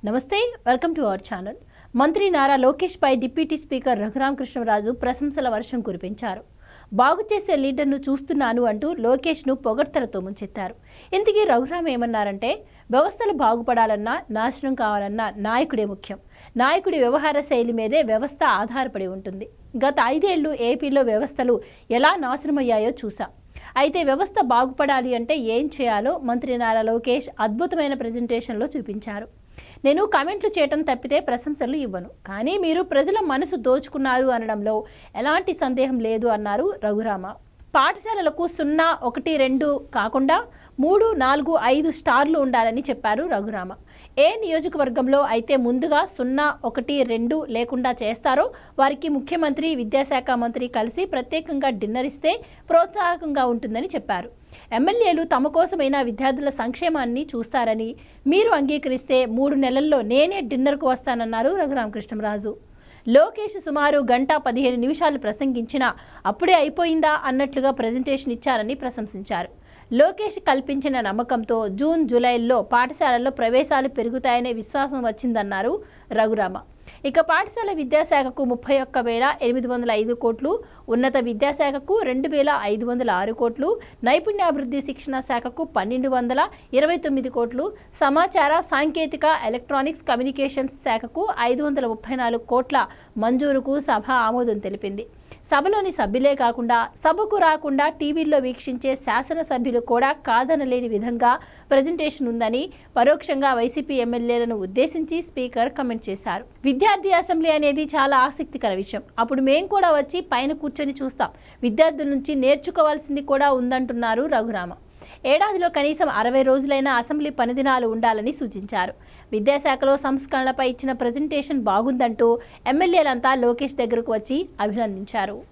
నమస్తే, welcome to our channel. మంత్రి నారా లోకేష్ పై deputy speaker Raghuramakrishnaraju ప్రశంసల వర్షం కురిపించారు. బాగు చేసే లీడర్ను చూస్తున్నాను అంటూ లోకేష్ను పొగడ్తలతో ముంచెత్తారు. ఇంతకీ రఘురామ్ ఏమన్నారంటే, వ్యవస్థలు బాగుపడాలన్నా నాశనం కావాలన్నా నాయకుడే ముఖ్యం. నాయకుడి వ్యవహార శైలి మీదే వ్యవస్థ ఆధారపడి ఉంటుంది. గత 5 ఏళ్లు ఏపీలో వ్యవస్థలు ఎలా నాశనమయ్యాయో చూసాం. అయితే వ్యవస్థ బాగుపడాలి అంటే ఏం చేయాలో మంత్రి నారా లోకేష్ అద్భుతమైన ప్రెజెంటేషన్లో చూపించారు. నేను కామెంట్లు చేయటం తప్పితే ప్రశంసలు ఇవ్వను, కానీ మీరు ప్రజల మనసు దోచుకున్నారు అనడంలో ఎలాంటి సందేహం లేదు అన్నారు రఘురామ. పాఠశాలలకు 0, 1, 2 కాకుండా 3, 4, 5 స్టార్లు ఉండాలని చెప్పారు రఘురామ. ఏ నియోజకవర్గంలో అయితే ముందుగా 0, 1, 2 లేకుండా చేస్తారో వారికి ముఖ్యమంత్రి, విద్యాశాఖ మంత్రి కలిసి ప్రత్యేకంగా డిన్నర్ ఇస్తే ప్రోత్సాహకంగా ఉంటుందని చెప్పారు. ఎమ్మెల్యేలు తమ కోసమైన విద్యార్థుల సంక్షేమాన్ని చూస్తారని, మీరు అంగీకరిస్తే 3 నెలల్లో నేనే డిన్నర్కు వస్తానన్నారు రఘురామకృష్ణరాజు. లోకేష్ సుమారు 1:15 నిమిషాలు ప్రసంగించినా అప్పుడే అయిపోయిందా అన్నట్లుగా ప్రెజెంటేషన్ ఇచ్చారని ప్రశంసించారు. లోకేష్ కల్పించిన నమ్మకంతో జూన్, జూలైల్లో పాఠశాలల్లో ప్రవేశాలు పెరుగుతాయనే విశ్వాసం వచ్చిందన్నారు రఘురామ. ఇక పాఠశాల విద్యాశాఖకు 31,805 కోట్లు, ఉన్నత విద్యాశాఖకు 2,506 కోట్లు, నైపుణ్యాభివృద్ధి శిక్షణ శాఖకు 1,229 కోట్లు, సమాచార సాంకేతిక ఎలక్ట్రానిక్స్ కమ్యూనికేషన్స్ శాఖకు 534 కోట్ల మంజూరుకు సభ ఆమోదం తెలిపింది. సభలోని సభ్యులే కాకుండా సభకు రాకుండా టీవీల్లో వీక్షించే శాసనసభ్యులు కూడా కాదనలేని విధంగా ప్రెజెంటేషన్ ఉందని పరోక్షంగా వైసీపీ ఎమ్మెల్యేలను ఉద్దేశించి స్పీకర్ కామెంట్ చేశారు. విద్యార్థి అసెంబ్లీ అనేది చాలా ఆసక్తికర విషయం. అప్పుడు మేం కూడా వచ్చి పైన కూర్చొని చూస్తాం. విద్యార్థుల నుంచి నేర్చుకోవాల్సింది కూడా ఉందంటున్నారు రఘురామ. ఏడాదిలో కనీసం 60 రోజులైన అసెంబ్లీ పనిదినాలు ఉండాలని సూచించారు. విద్యాశాఖలో సంస్కరణలపై ఇచ్చిన ప్రెజెంటేషన్ బాగుందంటూ ఎమ్మెల్యేలంతా లోకేష్ దగ్గరకు వచ్చి అభినందించారు.